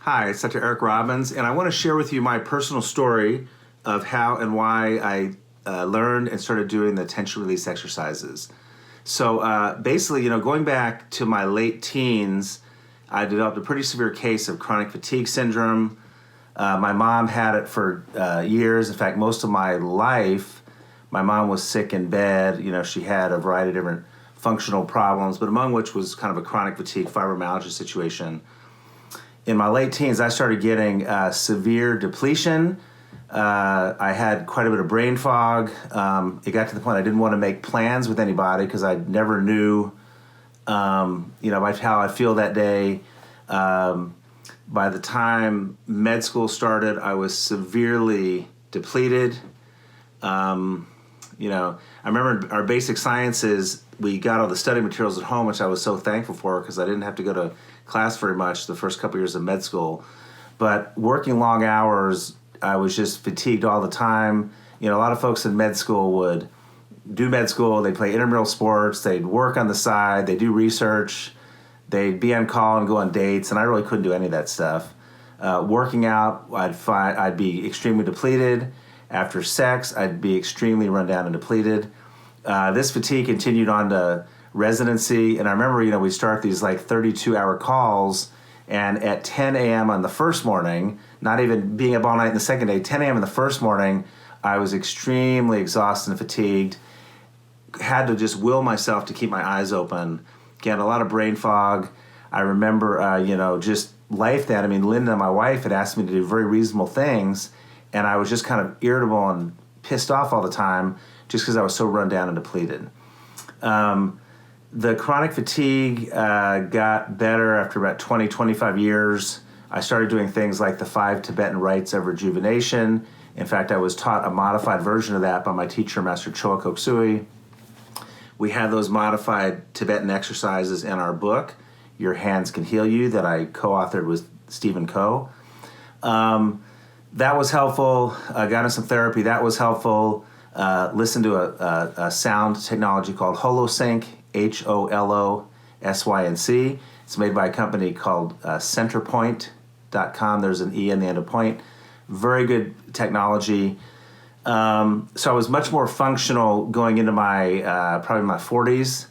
Hi, it's Dr. Eric Robbins, and I want to share with you my personal story of how and why I learned and started doing the tension release exercises. So basically, going back to my late teens, I developed a pretty severe case of chronic fatigue syndrome. My mom had it for years. In fact, most of my life, my mom was sick in bed. She had a variety of different functional problems, but among which was kind of a chronic fatigue fibromyalgia situation. In my late teens, I started getting severe depletion. I had quite a bit of brain fog. It got to the point I didn't want to make plans with anybody because I never knew, how I feel that day. By the time med school started, I was severely depleted. I remember our basic sciences, we got all the study materials at home, which I was so thankful for because I didn't have to go to class very much the first couple years of med school. But working long hours, I was just fatigued all the time. A lot of folks in med school would do med school, they'd play intramural sports, they'd work on the side, they'd do research, they'd be on call and go on dates, and I really couldn't do any of that stuff. Working out, I'd be extremely depleted. After sex, I'd be extremely run down and depleted. This fatigue continued on to residency, and I remember, we start these like 32-hour calls, and at 10 a.m. on the first morning, not even being up all night in the second day, 10 a.m. in the first morning, I was extremely exhausted and fatigued, had to just will myself to keep my eyes open, get a lot of brain fog. I remember, just life then. Linda, my wife, had asked me to do very reasonable things, and I was just kind of irritable and pissed off all the time just because I was so run down and depleted. The chronic fatigue got better after about 20, 25 years. I started doing things like the 5 Tibetan Rites of Rejuvenation. In fact, I was taught a modified version of that by my teacher, Master Choa Kok Sui. We had those modified Tibetan exercises in our book, Your Hands Can Heal You, that I co-authored with Stephen Coe. That was helpful. I got into some therapy. That was helpful. Listened to a sound technology called HoloSync, HOLOSYNC. It's made by a company called centerpoint.com. There's an E in the end of point. Very good technology. So I was much more functional going into my probably my 40s.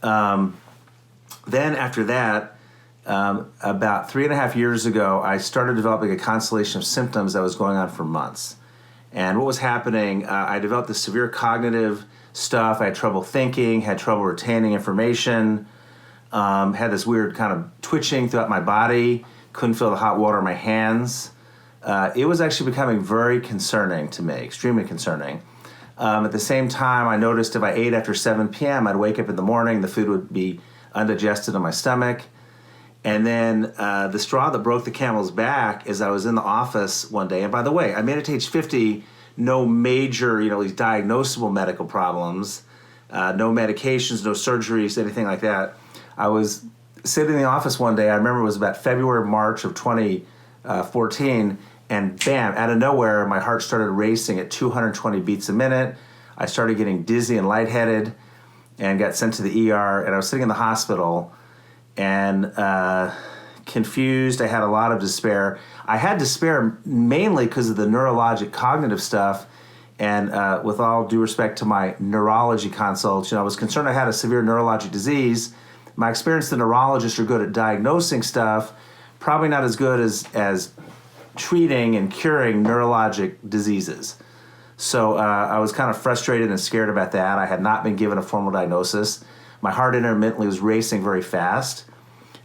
Then after that, about 3.5 years ago, I started developing a constellation of symptoms that was going on for months. And what was happening, I developed this severe cognitive stuff. I had trouble thinking, had trouble retaining information, had this weird kind of twitching throughout my body, couldn't feel the hot water in my hands. It was actually becoming very concerning to me, extremely concerning. At the same time, I noticed if I ate after 7 p.m., I'd wake up in the morning, the food would be undigested in my stomach. And then the straw that broke the camel's back is I was in the office one day. And by the way, I made it to age 50, no major, these diagnosable medical problems, no medications, no surgeries, anything like that. I was sitting in the office one day. I remember it was about February, March of 2014. And bam, out of nowhere, my heart started racing at 220 beats a minute. I started getting dizzy and lightheaded and got sent to the ER. And I was sitting in the hospital and confused. I had a lot of despair. I had despair mainly because of the neurologic cognitive stuff. And with all due respect to my neurology consults, I was concerned I had a severe neurologic disease. My experience, the neurologists are good at diagnosing stuff, probably not as good as treating and curing neurologic diseases. So I was kind of frustrated and scared about that. I had not been given a formal diagnosis. My heart intermittently was racing very fast.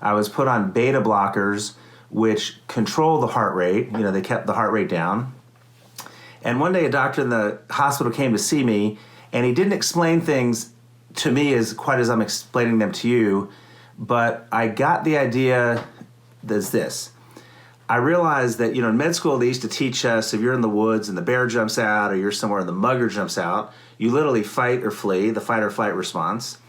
I was put on beta blockers, which control the heart rate. They kept the heart rate down. And one day a doctor in the hospital came to see me, and he didn't explain things to me as quite as I'm explaining them to you, but I got the idea that's this. I realized that, in med school, they used to teach us if you're in the woods and the bear jumps out or you're somewhere and the mugger jumps out, you literally fight or flee, the fight or flight response.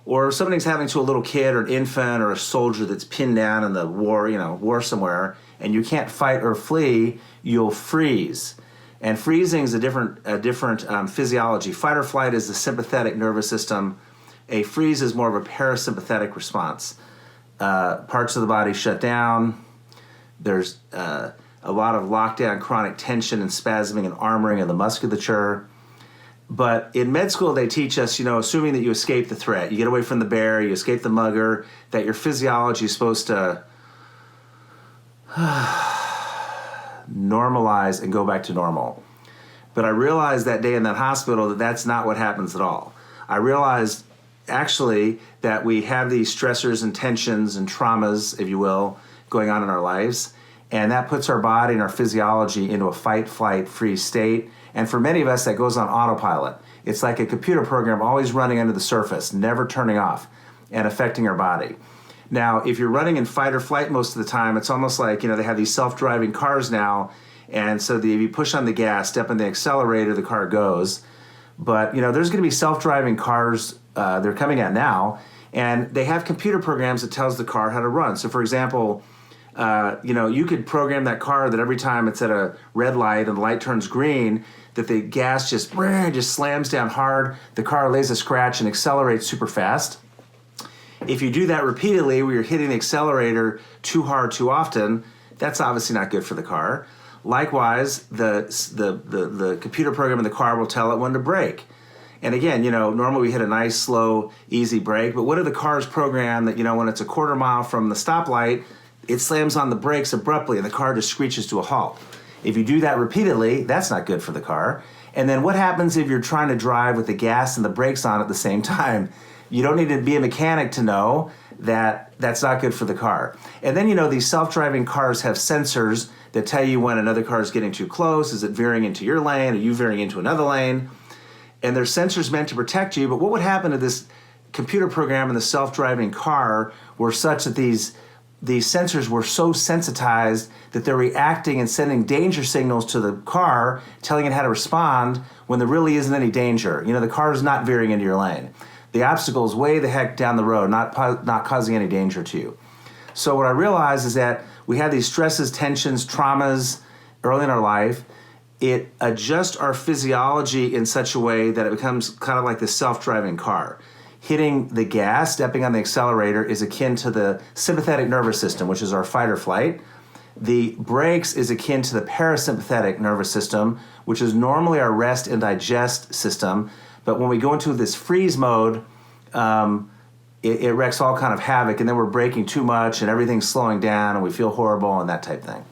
Or if something's happening to a little kid or an infant or a soldier that's pinned down in the war somewhere, and you can't fight or flee, you'll freeze. And freezing is a different physiology. Fight or flight is the sympathetic nervous system. A freeze is more of a parasympathetic response. Parts of the body shut down, There's a lot of lockdown, chronic tension and spasming and armoring of the musculature. But in med school, they teach us, assuming that you escape the threat, you get away from the bear, you escape the mugger, that your physiology is supposed to normalize and go back to normal. But I realized that day in that hospital that that's not what happens at all. I realized actually that we have these stressors and tensions and traumas, if you will, going on in our lives. And that puts our body and our physiology into a fight, flight, freeze state. And for many of us, that goes on autopilot. It's like a computer program always running under the surface, never turning off and affecting our body. Now, if you're running in fight or flight most of the time, it's almost like, they have these self-driving cars now. And so if you push on the gas, step on the accelerator, the car goes. But, there's going to be self-driving cars they're coming out now. And they have computer programs that tells the car how to run. So, for example, you could program that car that every time it's at a red light and the light turns green, that the gas just slams down hard, the car lays a scratch and accelerates super fast. If you do that repeatedly, where you're hitting the accelerator too hard too often, that's obviously not good for the car. Likewise, the computer program in the car will tell it when to brake. And again, normally we hit a nice, slow, easy brake, but what are the cars programmed that, when it's a quarter mile from the stoplight, it slams on the brakes abruptly and the car just screeches to a halt. If you do that repeatedly, that's not good for the car. And then what happens if you're trying to drive with the gas and the brakes on at the same time? You don't need to be a mechanic to know that that's not good for the car. And then, these self-driving cars have sensors that tell you when another car is getting too close. Is it veering into your lane? Are you veering into another lane? And there's sensors meant to protect you. But what would happen if this computer program in the self-driving car were such that these sensors were so sensitized that they're reacting and sending danger signals to the car, telling it how to respond when there really isn't any danger? The car is not veering into your lane. The obstacle is way the heck down the road, not causing any danger to you. So what I realized is that we have these stresses, tensions, traumas early in our life. It adjusts our physiology in such a way that it becomes kind of like the self-driving car. Hitting the gas, stepping on the accelerator, is akin to the sympathetic nervous system, which is our fight or flight. The brakes is akin to the parasympathetic nervous system, which is normally our rest and digest system. But when we go into this freeze mode, it wreaks all kind of havoc, and then we're braking too much, and everything's slowing down, and we feel horrible, and that type thing.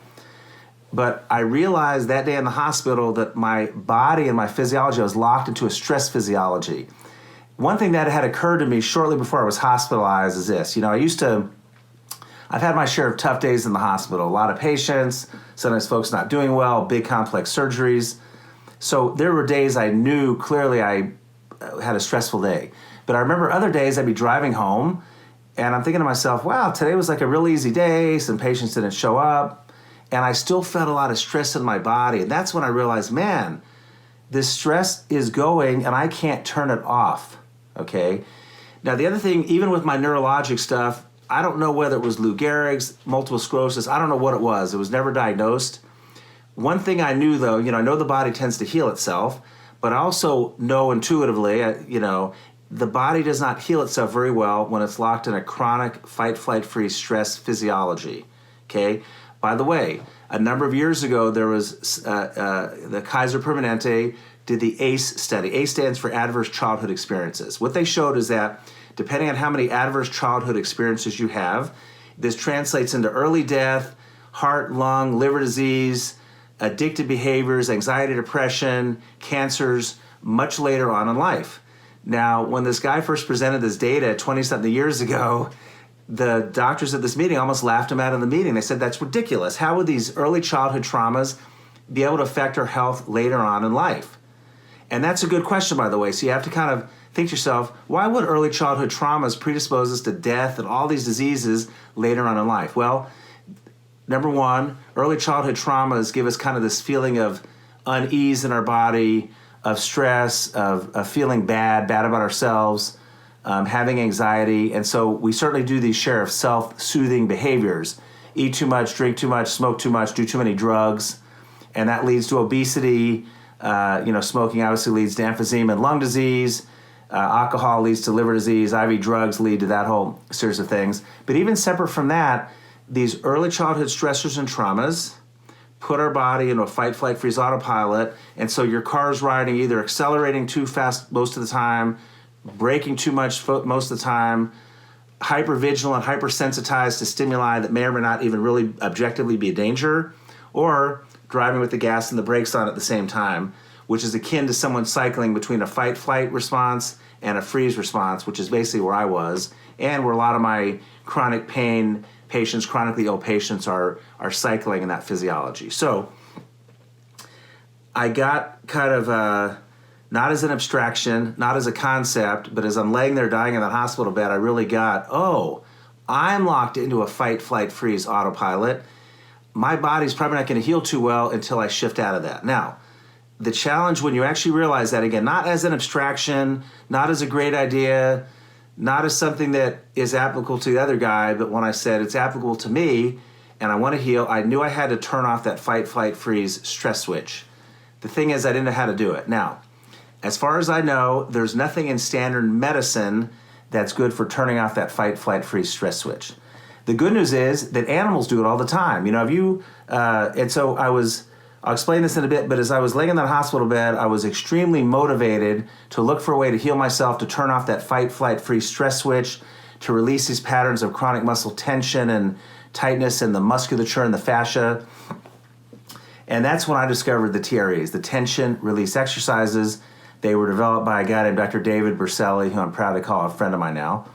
But I realized that day in the hospital that my body and my physiology, I was locked into a stress physiology. One thing that had occurred to me shortly before I was hospitalized is this. I've had my share of tough days in the hospital. A lot of patients, sometimes folks not doing well, big complex surgeries. So there were days I knew clearly I had a stressful day. But I remember other days I'd be driving home and I'm thinking to myself, wow, today was like a real easy day. Some patients didn't show up. And I still felt a lot of stress in my body. And that's when I realized, man, this stress is going and I can't turn it off. Okay. Now, the other thing, even with my neurologic stuff, I don't know whether it was Lou Gehrig's, multiple sclerosis. I don't know what it was. It was never diagnosed. One thing I knew, though, I know the body tends to heal itself, but I also know intuitively, the body does not heal itself very well when it's locked in a chronic fight, flight, freeze, stress physiology. Okay. By the way, a number of years ago, there was the Kaiser Permanente did the ACE study. ACE stands for Adverse Childhood Experiences. What they showed is that depending on how many adverse childhood experiences you have, this translates into early death, heart, lung, liver disease, addictive behaviors, anxiety, depression, cancers, much later on in life. Now, when this guy first presented this data 20-something years ago, the doctors at this meeting almost laughed him out of the meeting. They said, that's ridiculous. How would these early childhood traumas be able to affect our health later on in life? And that's a good question, by the way. So you have to kind of think to yourself, why would early childhood traumas predispose us to death and all these diseases later on in life? Well, number one, early childhood traumas give us kind of this feeling of unease in our body, of stress, of feeling bad about ourselves, having anxiety. And so we certainly do these share of self-soothing behaviors. Eat too much, drink too much, smoke too much, do too many drugs. And that leads to obesity. Smoking obviously leads to emphysema and lung disease. Alcohol leads to liver disease. IV drugs lead to that whole series of things. But even separate from that, these early childhood stressors and traumas put our body into a fight, flight, freeze autopilot. And so your car's riding either accelerating too fast most of the time, braking too much most of the time, hypervigilant, hypersensitized to stimuli that may or may not even really objectively be a danger, or driving with the gas and the brakes on at the same time, which is akin to someone cycling between a fight, flight response and a freeze response, which is basically where I was, and where a lot of my chronic pain patients, chronically ill patients are cycling in that physiology. So I got kind of not as an abstraction, not as a concept, but as I'm laying there dying in that hospital bed, I really got, I'm locked into a fight, flight, freeze autopilot. My body's probably not going to heal too well until I shift out of that. Now, the challenge when you actually realize that, again, not as an abstraction, not as a great idea, not as something that is applicable to the other guy, but when I said it's applicable to me and I want to heal, I knew I had to turn off that fight, flight, freeze stress switch. The thing is, I didn't know how to do it. Now, as far as I know, there's nothing in standard medicine that's good for turning off that fight, flight, freeze stress switch. The good news is that animals do it all the time. And so I'll explain this in a bit, but as I was laying in that hospital bed, I was extremely motivated to look for a way to heal myself, to turn off that fight, flight, freeze stress switch, to release these patterns of chronic muscle tension and tightness in the musculature and the fascia. And that's when I discovered the TREs, the tension release exercises. They were developed by a guy named Dr. David Berceli, who I'm proud to call a friend of mine now.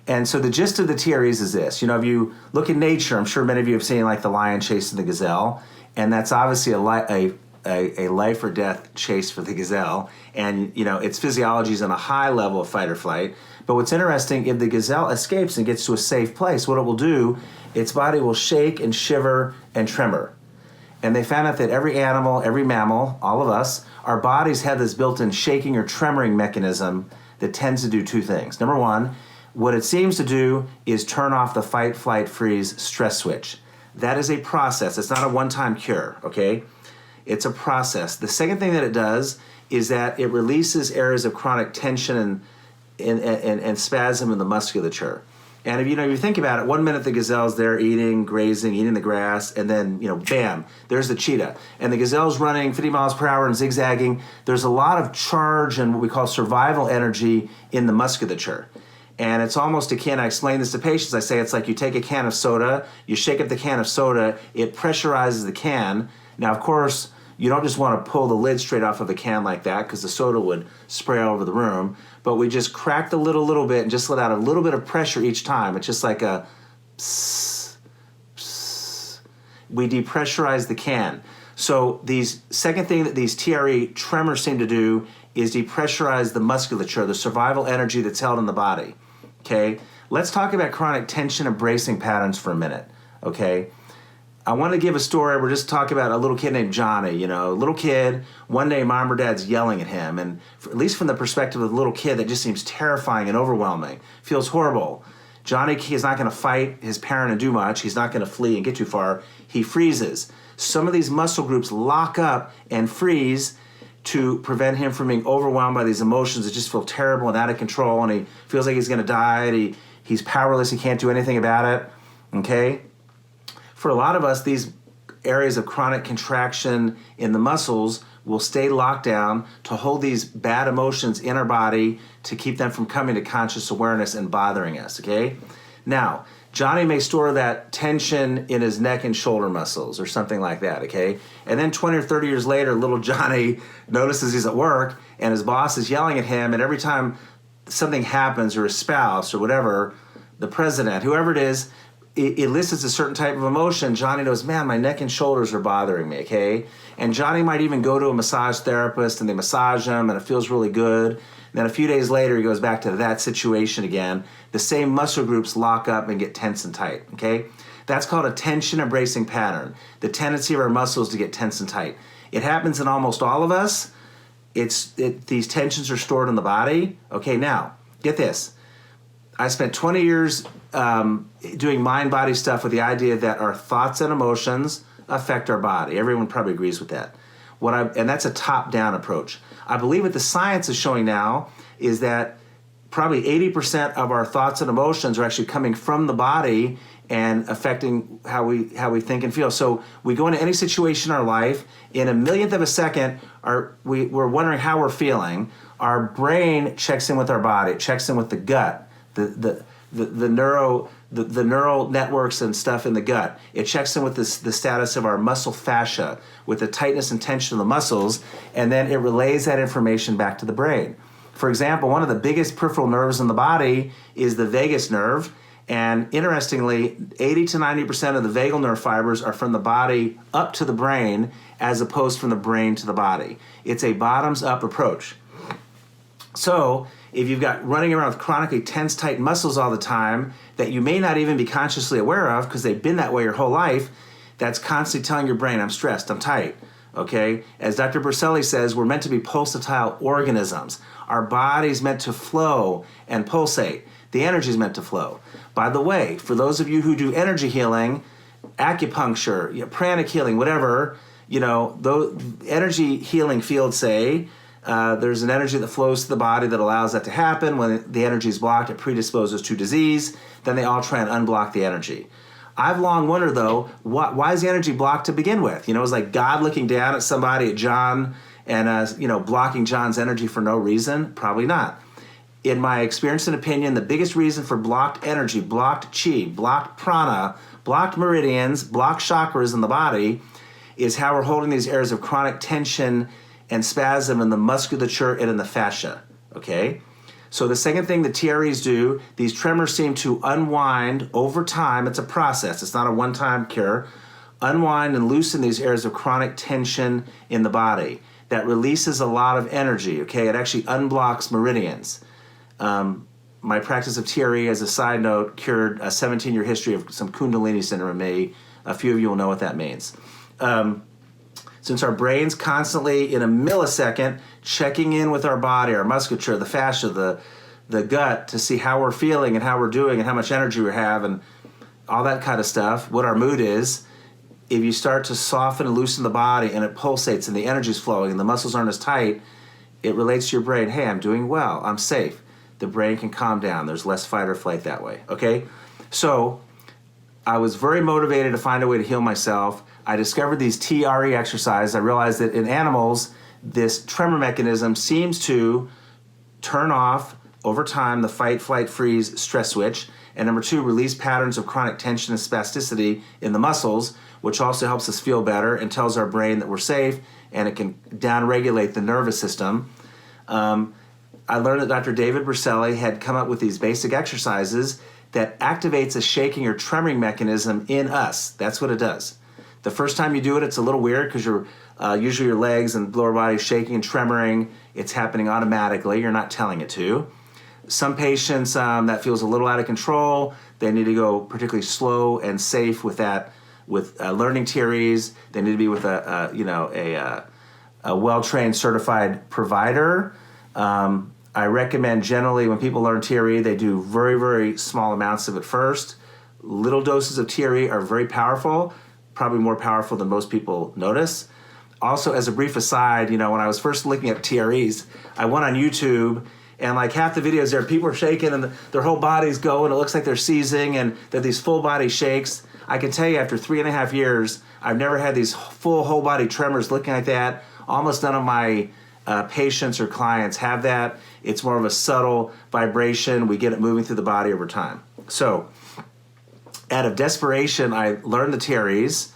And so the gist of the TREs is this. If you look at nature, I'm sure many of you have seen like the lion chasing the gazelle. And that's obviously a life or death chase for the gazelle. And, its physiology is on a high level of fight or flight. But what's interesting, if the gazelle escapes and gets to a safe place, what it will do, its body will shake and shiver and tremor. And they found out that every animal, every mammal, all of us, our bodies have this built-in shaking or tremoring mechanism that tends to do two things. Number one, what it seems to do is turn off the fight, flight, freeze stress switch. That is a process. It's not a one-time cure, okay? It's a process. The second thing that it does is that it releases areas of chronic tension and spasm in the musculature. And if you think about it, 1 minute the gazelle's there eating, grazing, eating the grass, and then, bam, there's the cheetah. And the gazelle's running 50 miles per hour and zigzagging. There's a lot of charge and what we call survival energy in the musculature. And it's almost akin, I explain this to patients, I say it's like you take a can of soda, you shake up the can of soda, it pressurizes the can. Now, of course, you don't just want to pull the lid straight off of a can like that because the soda would spray all over the room, but we just crack the lid a little bit and just let out a little bit of pressure each time. It's just like a psst, psst. We depressurize the can. So second thing that these TRE tremors seem to do is depressurize the musculature, the survival energy that's held in the body. Okay, let's talk about chronic tension and bracing patterns for a minute, okay? I want to give a story. We're just talking about a little kid named Johnny, a little kid. One day, mom or dad's yelling at him, and at least from the perspective of the little kid, that just seems terrifying and overwhelming, feels horrible. Johnny is not going to fight his parent and do much. He's not going to flee and get too far. He freezes. Some of these muscle groups lock up and freeze to prevent him from being overwhelmed by these emotions that just feel terrible and out of control, and he feels like he's going to die, and he's powerless, he can't do anything about it, okay? For a lot of us, these areas of chronic contraction in the muscles will stay locked down to hold these bad emotions in our body to keep them from coming to conscious awareness and bothering us, okay? Now, Johnny may store that tension in his neck and shoulder muscles or something like that, okay? And then 20 or 30 years later, little Johnny notices he's at work and his boss is yelling at him, and every time something happens, or his spouse or whatever, the president, whoever it is, it elicits a certain type of emotion. Johnny knows, man, my neck and shoulders are bothering me, okay? And Johnny might even go to a massage therapist and they massage him and it feels really good. And then a few days later, he goes back to that situation again. The same muscle groups lock up and get tense and tight, okay? That's called a tension and bracing pattern, the tendency of our muscles to get tense and tight. It happens in almost all of us. These tensions are stored in the body. Okay, now, get this. I spent 20 years doing mind-body stuff with the idea that our thoughts and emotions affect our body. Everyone probably agrees with that. And that's a top-down approach. I believe what the science is showing now is that probably 80% of our thoughts and emotions are actually coming from the body and affecting how we think and feel. So we go into any situation in our life, in a millionth of a second, we're wondering how we're feeling. Our brain checks in with our body, it checks in with the gut, the neural networks and stuff in the gut. It checks in with the status of our muscle fascia, with the tightness and tension of the muscles, and then it relays that information back to the brain. For example, one of the biggest peripheral nerves in the body is the vagus nerve. And interestingly, 80 to 90% of the vagal nerve fibers are from the body up to the brain as opposed from the brain to the body. It's a bottoms-up approach. So if you've got running around with chronically tense, tight muscles all the time that you may not even be consciously aware of because they've been that way your whole life, that's constantly telling your brain, I'm stressed, I'm tight. Okay? As Dr. Berceli says, we're meant to be pulsatile organisms. Our body's meant to flow and pulsate. The energy is meant to flow. By the way, for those of you who do energy healing, acupuncture, pranic healing, whatever, those energy healing fields say there's an energy that flows to the body that allows that to happen. When the energy is blocked, it predisposes to disease. Then they all try and unblock the energy. I've long wondered, though, why is the energy blocked to begin with? It's like God looking down at somebody, at John, and blocking John's energy for no reason? Probably not. In my experience and opinion, the biggest reason for blocked energy, blocked chi, blocked prana, blocked meridians, blocked chakras in the body is how we're holding these areas of chronic tension and spasm in the musculature and in the fascia, okay? So the second thing the TREs do, these tremors seem to unwind over time. It's a process. It's not a one-time cure. Unwind and loosen these areas of chronic tension in the body. That releases a lot of energy, okay? It actually unblocks meridians. My practice of TRE, as a side note, cured a 17-year history of some Kundalini Syndrome in me. A few of you will know what that means. Since our brain's constantly, in a millisecond, checking in with our body, our musculature, the fascia, the gut, to see how we're feeling and how we're doing and how much energy we have and all that kind of stuff, what our mood is, if you start to soften and loosen the body and it pulsates and the energy's flowing and the muscles aren't as tight, it relates to your brain, hey, I'm doing well, I'm safe. The brain can calm down. There's less fight or flight that way, okay? So I was very motivated to find a way to heal myself. I discovered these TRE exercises. I realized that in animals, this tremor mechanism seems to turn off over time the fight, flight, freeze, stress switch. And number two, release patterns of chronic tension and spasticity in the muscles, which also helps us feel better and tells our brain that we're safe, and it can downregulate the nervous system. I learned that Dr. David Berceli had come up with these basic exercises that activates a shaking or tremoring mechanism in us. That's what it does. The first time you do it, it's a little weird because usually your legs and lower body is shaking and tremoring. It's happening automatically. You're not telling it to. Some patients, that feels a little out of control. They need to go particularly slow and safe with that. With learning TREs, they need to be with a well-trained certified provider. I recommend generally when people learn TRE, they do very, very small amounts of it first. Little doses of TRE are very powerful, probably more powerful than most people notice. Also, as a brief aside, when I was first looking at TREs, I went on YouTube and like half the videos there, people are shaking and their whole bodies go and it looks like they're seizing and they're these full body shakes. I can tell you after 3.5 years, I've never had these full whole body tremors looking like that. Almost none of my patients or clients have that. It's more of a subtle vibration. We get it moving through the body over time. So out of desperation, I learned the TREs.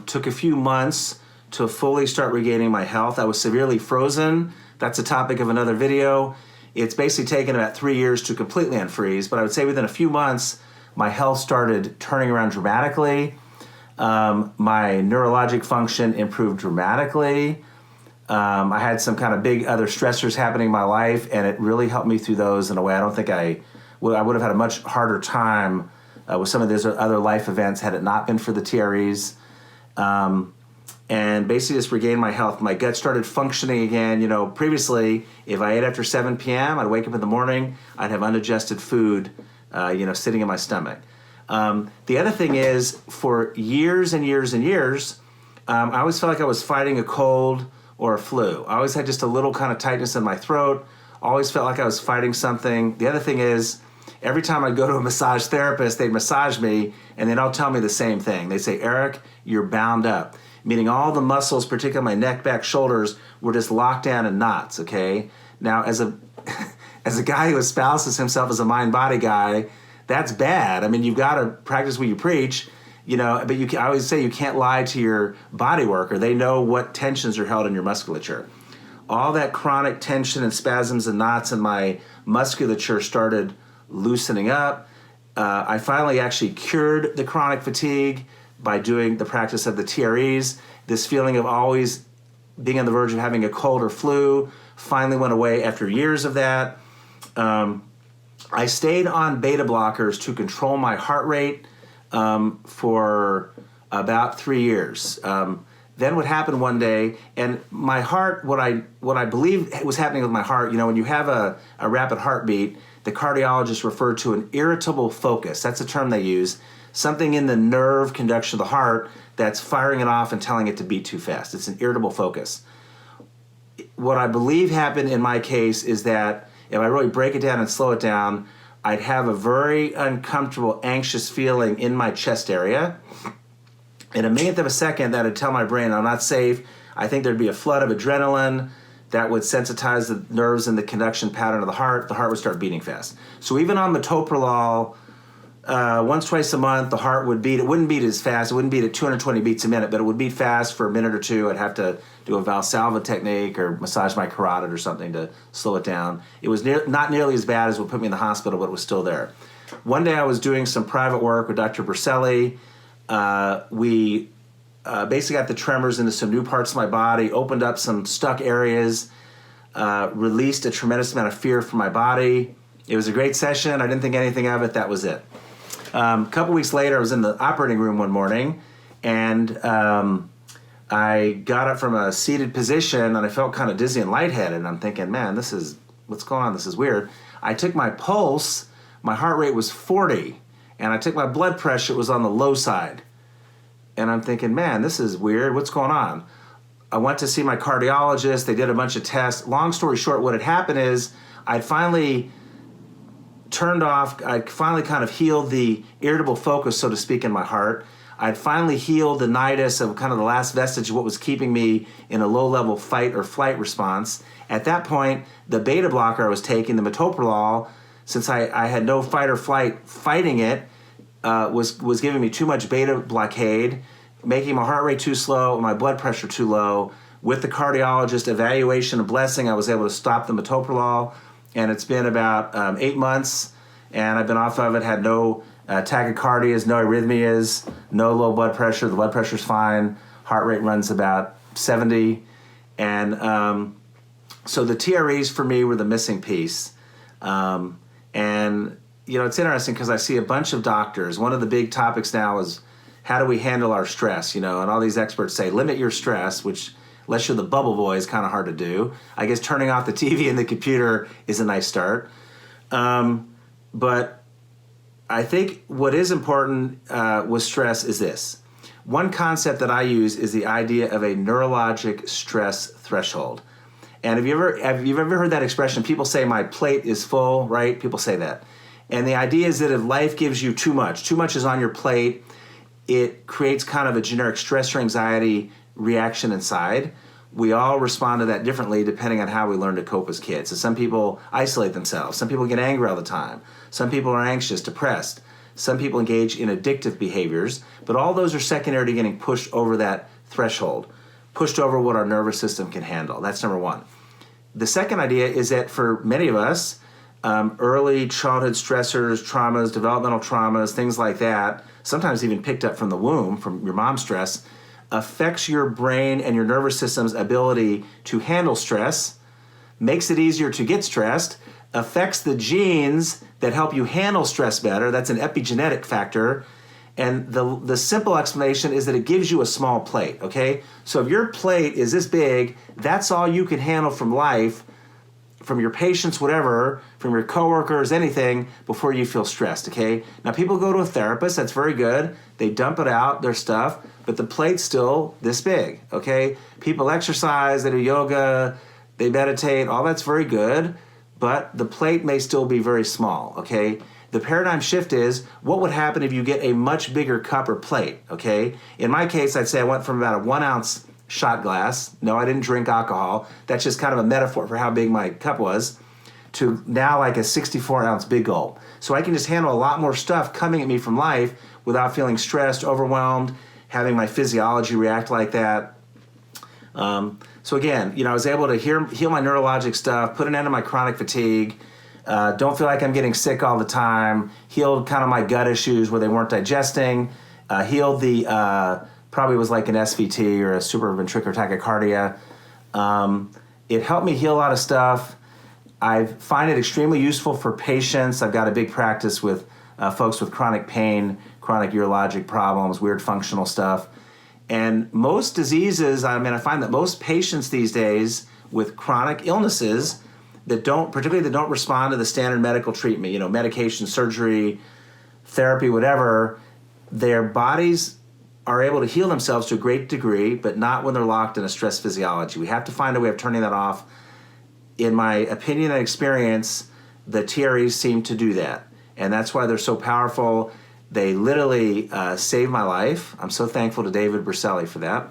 Took a few months to fully start regaining my health. I was severely frozen. That's a topic of another video. It's basically taken about 3 years to completely unfreeze, but I would say within a few months, my health started turning around dramatically. My neurologic function improved dramatically. I had some kind of big other stressors happening in my life, and it really helped me through those in a way I don't think I would have had a much harder time with some of those other life events had it not been for the TREs. And basically just regained my health. My gut started functioning again. Previously, if I ate after 7 p.m., I'd wake up in the morning, I'd have undigested food, sitting in my stomach. The other thing is, for years and years and years, I always felt like I was fighting a cold or a flu. I always had just a little kind of tightness in my throat, Always felt like I was fighting something. The other thing is, every time I go to a massage therapist, they'd massage me, and they'd all tell me the same thing. They say, Eric, you're bound up. Meaning all the muscles, particularly my neck, back, shoulders, were just locked down in knots, okay? Now, as a as a guy who espouses himself as a mind-body guy, that's bad. I mean, you've got to practice what you preach, but I always say you can't lie to your body worker. They know what tensions are held in your musculature. All that chronic tension and spasms and knots in my musculature started loosening up. I finally actually cured the chronic fatigue by doing the practice of the TREs. This feeling of always being on the verge of having a cold or flu finally went away after years of that. I stayed on beta blockers to control my heart rate for about 3 years. Then what happened one day, and my heart, what I believe was happening with my heart, when you have a rapid heartbeat, the cardiologist referred to an irritable focus. That's a term they use. Something in the nerve conduction of the heart that's firing it off and telling it to beat too fast. It's an irritable focus. What I believe happened in my case is that if I really break it down and slow it down, I'd have a very uncomfortable, anxious feeling in my chest area. In a millionth of a second, that would tell my brain I'm not safe. I think there'd be a flood of adrenaline that would sensitize the nerves and the conduction pattern of the heart. The heart would start beating fast. So even on metoprolol, once, twice a month, the heart would beat. It wouldn't beat as fast. It wouldn't beat at 220 beats a minute, but it would beat fast for a minute or two. I'd have to do a Valsalva technique or massage my carotid or something to slow it down. It was not nearly as bad as what put me in the hospital, but it was still there. One day I was doing some private work with Dr. Berceli. We basically got the tremors into some new parts of my body, opened up some stuck areas, released a tremendous amount of fear from my body. It was a great session. I didn't think anything of it. That was it. A couple weeks later, I was in the operating room one morning, and I got up from a seated position, and I felt kind of dizzy and lightheaded, and I'm thinking, man, what's going on? This is weird. I took my pulse. My heart rate was 40, and I took my blood pressure. It was on the low side, and I'm thinking, man, this is weird. What's going on? I went to see my cardiologist. They did a bunch of tests. Long story short, what had happened is I'd finally I finally kind of healed the irritable focus, so to speak, in my heart. I'd finally healed the nidus of kind of the last vestige of what was keeping me in a low-level fight or flight response. At that point, the beta blocker I was taking, the metoprolol, since I had no fight or flight fighting it, was giving me too much beta blockade, making my heart rate too slow, my blood pressure too low. With the cardiologist evaluation and blessing, I was able to stop the metoprolol. And it's been about 8 months, and I've been off of it, had no tachycardias, no arrhythmias, no low blood pressure. The blood pressure's fine. Heart rate runs about 70. And so the TREs for me were the missing piece. And, it's interesting because I see a bunch of doctors. One of the big topics now is how do we handle our stress, and all these experts say limit your stress, which unless you're the bubble boy, is kind of hard to do. I guess turning off the TV and the computer is a nice start. But I think what is important with stress is this. One concept that I use is the idea of a neurologic stress threshold. And have you ever heard that expression? People say my plate is full, right? People say that. And the idea is that if life gives you too much is on your plate, it creates kind of a generic stress or anxiety reaction inside. We all respond to that differently depending on how we learn to cope as kids. So some people isolate themselves. Some people get angry all the time. Some people are anxious, depressed. Some people engage in addictive behaviors. But all those are secondary to getting pushed over that threshold, pushed over what our nervous system can handle. That's number one. The second idea is that for many of us, early childhood stressors, traumas, developmental traumas, things like that, sometimes even picked up from the womb, from your mom's stress, affects your brain and your nervous system's ability to handle stress, makes it easier to get stressed, affects the genes that help you handle stress better. That's an epigenetic factor. And the simple explanation is that it gives you a small plate, okay? So if your plate is this big, that's all you can handle from life, from your patients, whatever, from your coworkers, anything, before you feel stressed, okay? Now, people go to a therapist. That's very good. They dump it out, their stuff, but the plate's still this big, okay? People exercise, they do yoga, they meditate, all that's very good, but the plate may still be very small, okay? The paradigm shift is, what would happen if you get a much bigger cup or plate, okay? In my case, I'd say I went from about a 1 ounce shot glass. No, I didn't drink alcohol. That's just kind of a metaphor for how big my cup was, to now like a 64 ounce big gulp. So I can just handle a lot more stuff coming at me from life without feeling stressed, overwhelmed, having my physiology react like that. So again, I was able to heal my neurologic stuff, put an end to my chronic fatigue, don't feel like I'm getting sick all the time, healed kind of my gut issues where they weren't digesting, healed the, probably was like an SVT or a supraventricular tachycardia. It helped me heal a lot of stuff. I find it extremely useful for patients. I've got a big practice with folks with chronic pain, chronic urologic problems, weird functional stuff. And most diseases, I find that most patients these days with chronic illnesses particularly that don't respond to the standard medical treatment, medication, surgery, therapy, whatever, their bodies are able to heal themselves to a great degree, but not when they're locked in a stress physiology. We have to find a way of turning that off. In my opinion and experience, the TREs seem to do that. And that's why they're so powerful. They literally saved my life. I'm so thankful to David Berceli for that.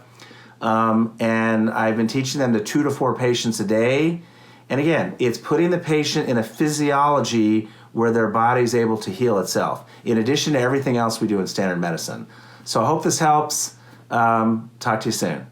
And I've been teaching them to 2 to 4 patients a day. And again, it's putting the patient in a physiology where their body's able to heal itself, in addition to everything else we do in standard medicine. So I hope this helps. Talk to you soon.